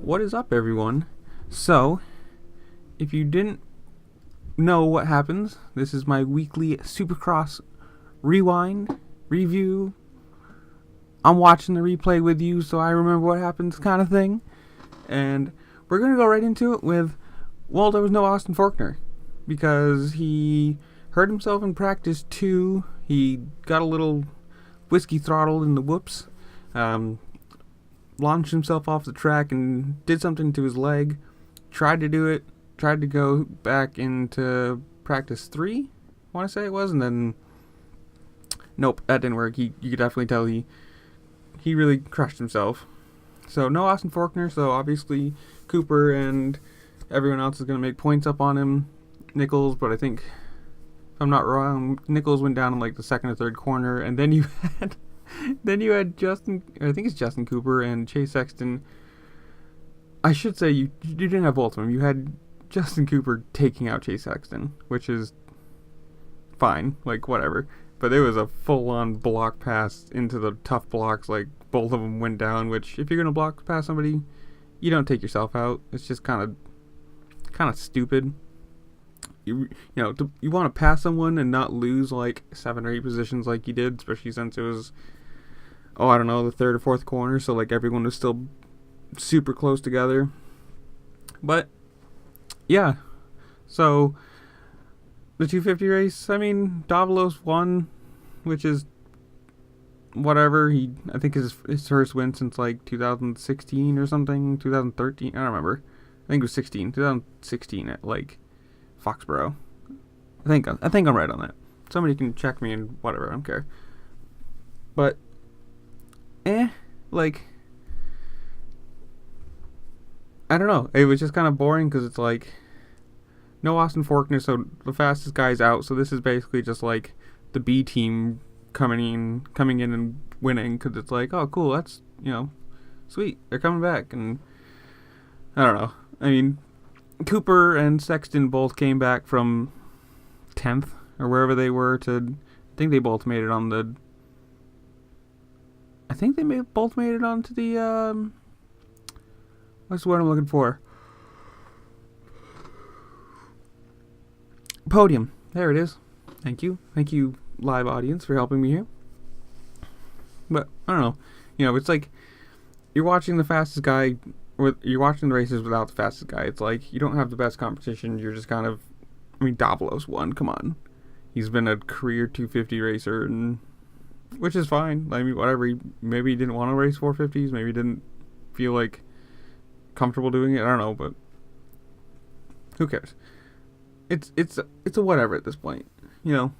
What is up, everyone? So, if you didn't know what happens, this is my weekly supercross rewind, review. I'm watching the replay with you so I remember what happens kind of thing. And we're going to go right into it with, well, there was no Austin Faulkner because he hurt himself in practice too. He got a little whiskey throttled in the whoops. Launched himself off the track and did something to his leg. Tried to go back into practice 3, I want to say it was, and then nope, that didn't work. You could definitely tell he really crushed himself. So no Austin Faulkner, so obviously Cooper and everyone else is going to make points up on him. Nichols, but I think, if I'm not wrong, Nichols went down in like the second or third corner, and then you had Justin, I think it's Justin Cooper and Chase Sexton. I should say you didn't have both of them. You had Justin Cooper taking out Chase Sexton, which is fine, like whatever. But it was a full-on block pass into the tough blocks, like both of them went down, which if you're going to block past somebody, you don't take yourself out. It's just kind of stupid. You want to pass someone and not lose like 7 or 8 positions like you did, especially since it was, the third or fourth corner, so like everyone was still super close together. But yeah, so the 250 race, Davalos won, which is whatever. I think his first win since like 2016 or something, 2013, I don't remember. I think it was 2016 at like Foxborough. I think I'm right on that. Somebody can check me and whatever, I don't care. But I don't know. It was just kind of boring because it's like no Austin Faulkner, so the fastest guy's out. So this is basically just like the B team coming in and winning, because it's like, oh cool, that's sweet, they're coming back. And I don't know. Cooper and Sexton both came back from 10th or wherever they were to, I think they both made it on the. I think they both made it onto the, what's the word I'm looking for? Podium. There it is. Thank you, live audience, for helping me here. But, I don't know. It's like, you're watching the fastest guy, or you're watching the races without the fastest guy. It's like, you don't have the best competition. You're just kind of, Davalos won, come on. He's been a career 250 racer, and which is fine. Whatever. Maybe he didn't want to race 450s. Maybe he didn't feel like comfortable doing it. I don't know, but who cares? It's a whatever at this point. To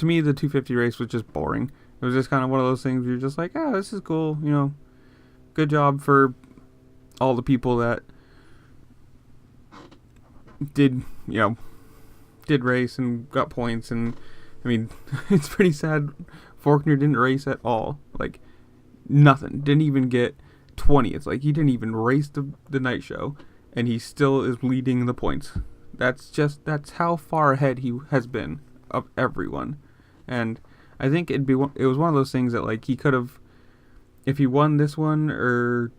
me, the 250 race was just boring. It was just kind of one of those things where you're just like, oh, this is cool. Good job for all the people that did race and got points. And it's pretty sad Faulkner didn't race at all. Like, nothing. Didn't even get 20th. Like, he didn't even race the night show, and he still is leading the points. That's how far ahead he has been of everyone. And I think it was one of those things that, like, he could have, if he won this one or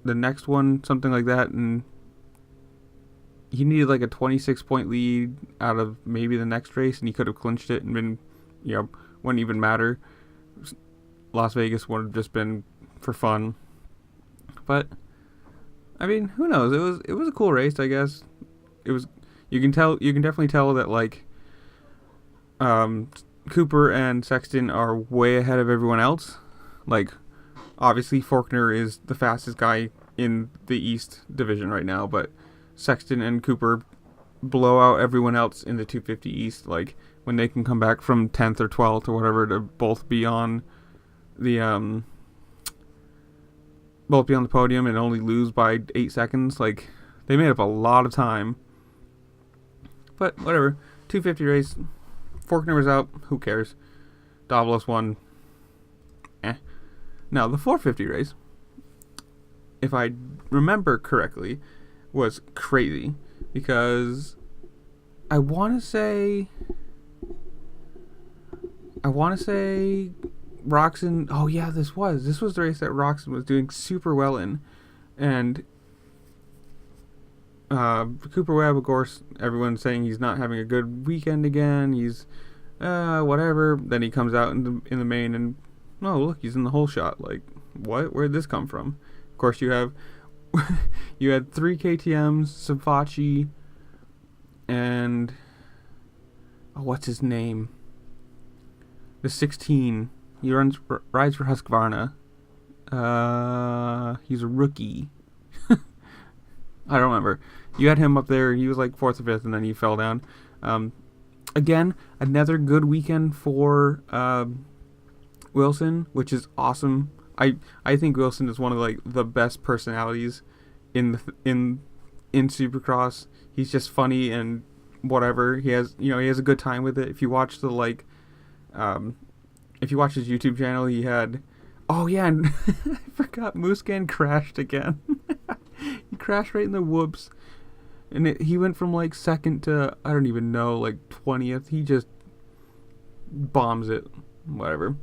the next one, something like that, and he needed like a 26-point lead out of maybe the next race, and he could have clinched it and been, wouldn't even matter. Las Vegas would have just been for fun. But who knows? It was a cool race, I guess. It was. You can definitely tell that, like, Cooper and Sexton are way ahead of everyone else. Like, obviously Faulkner is the fastest guy in the East Division right now, but Sexton and Cooper blow out everyone else in the 250 East. Like, when they can come back from 10th or 12th or whatever to both be on the podium and only lose by 8 seconds. Like, they made up a lot of time. But whatever. 250 race. Faulkner was out. Who cares? Davalos won. Now, the 450 race, if I remember correctly, was crazy. Because I want to say Roxon. Oh yeah, this was the race that Roxon was doing super well in. And Cooper Webb, of course, everyone's saying he's not having a good weekend again. He's whatever. Then he comes out in the main and look, he's in the whole shot. Like, what? Where'd this come from? Of course, you had 3 KTMs, Savachi, and what's his name? The 16. He rides for Husqvarna. He's a rookie. I don't remember. You had him up there. He was like 4th or 5th, and then he fell down. Again, another good weekend for Wilson, which is awesome. I think Wilson is one of like the best personalities in Supercross. He's just funny and whatever. He has a good time with it. If you watch his YouTube channel, he had and I forgot Muscan crashed again. He crashed right in the whoops. And he went from like 2nd to, I don't even know, like 20th. He just bombs it. Whatever.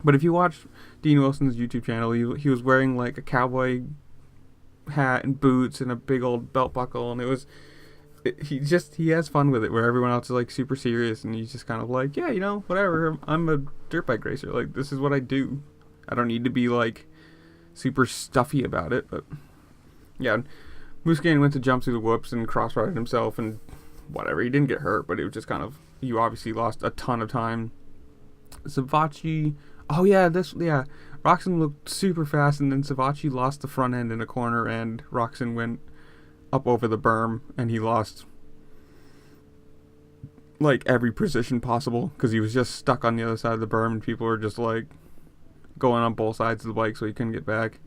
But if you watch Dean Wilson's YouTube channel, he was wearing like a cowboy hat and boots and a big old belt buckle. And he has fun with it, where everyone else is like super serious. And he's just kind of like, yeah, whatever. I'm a dirt bike racer. Like, this is what I do. I don't need to be like super stuffy about it. But yeah. Muscan went to jump through the whoops and cross-rided himself and whatever. He didn't get hurt, but it was just kind of, you obviously lost a ton of time. Savachi, Roxon looked super fast, and then Savachi lost the front end in a corner, and Roxon went up over the berm, and he lost like every position possible because he was just stuck on the other side of the berm, and people were just like going on both sides of the bike, so he couldn't get back.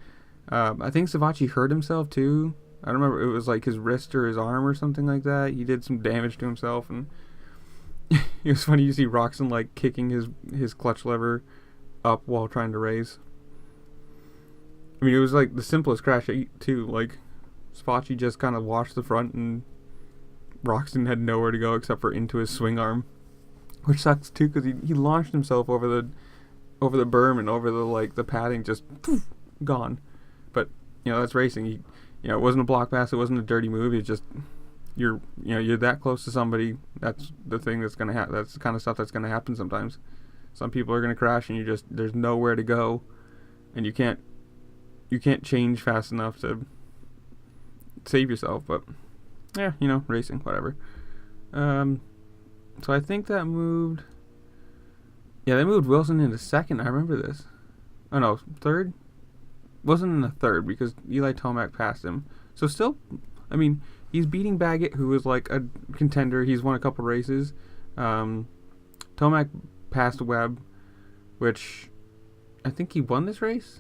I think Savachi hurt himself too. I don't remember, it was like his wrist or his arm or something like that. He did some damage to himself, and it was funny to see Roxon like kicking his clutch lever up while trying to race. I mean, it was like the simplest crash too. Like, Savachi just kind of washed the front, and Roxon had nowhere to go except for into his swing arm, which sucks too because he launched himself over the berm and over the padding, just gone. But that's racing. It wasn't a block pass. It wasn't a dirty move. It's just you're that close to somebody. That's the thing that's gonna happen. That's the kind of stuff that's gonna happen sometimes. Some people are gonna crash, and there's nowhere to go, and you can't change fast enough to save yourself. But yeah, racing, whatever. So I think that moved. Yeah, they moved Wilson into 2nd. I remember this. Oh no, 3rd. Wasn't in the 3rd because Eli Tomac passed him. So still, I mean, he's beating Baggett, who is like a contender. He's won a couple races. Tomac passed Webb, which I think he won this race.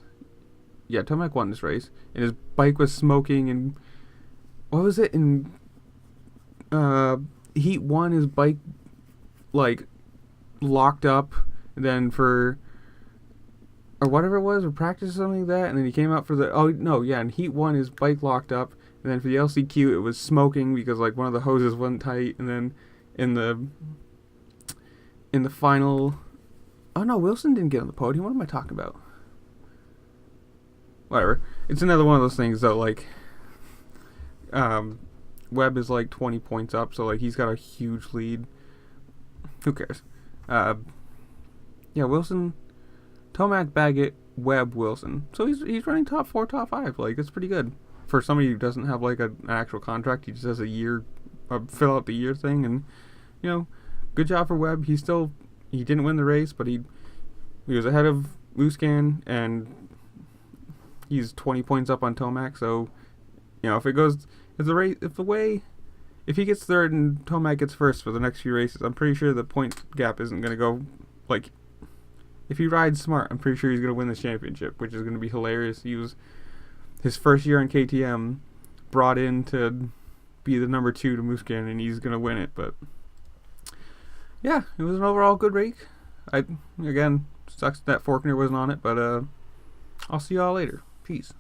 Yeah, Tomac won this race, and his bike was smoking. And what was it in Heat 1? His bike like locked up, and then or whatever it was, or practice or something like that, and then he came out for in Heat 1 his bike locked up, and then for the LCQ it was smoking because like one of the hoses wasn't tight, and then in the final, Wilson didn't get on the podium. What am I talking about? Whatever. It's another one of those things though, like Webb is like 20 points up, so like he's got a huge lead. Who cares? Wilson, Tomac, Baggett, Webb, Wilson. So he's running top 4, top 5. Like, it's pretty good for somebody who doesn't have like an actual contract. He just has a year, fill out the year thing, and good job for Webb. He didn't win the race, but he was ahead of Muscan, and he's 20 points up on Tomac. So if he gets 3rd and Tomac gets 1st for the next few races, I'm pretty sure the point gap isn't going to go like. If he rides smart, I'm pretty sure he's going to win this championship, which is going to be hilarious. He was his first year on KTM, brought in to be the number 2 to Muscan, and he's going to win it. But yeah, it was an overall good race. Again, sucks that Faulkner wasn't on it, but I'll see y'all later. Peace.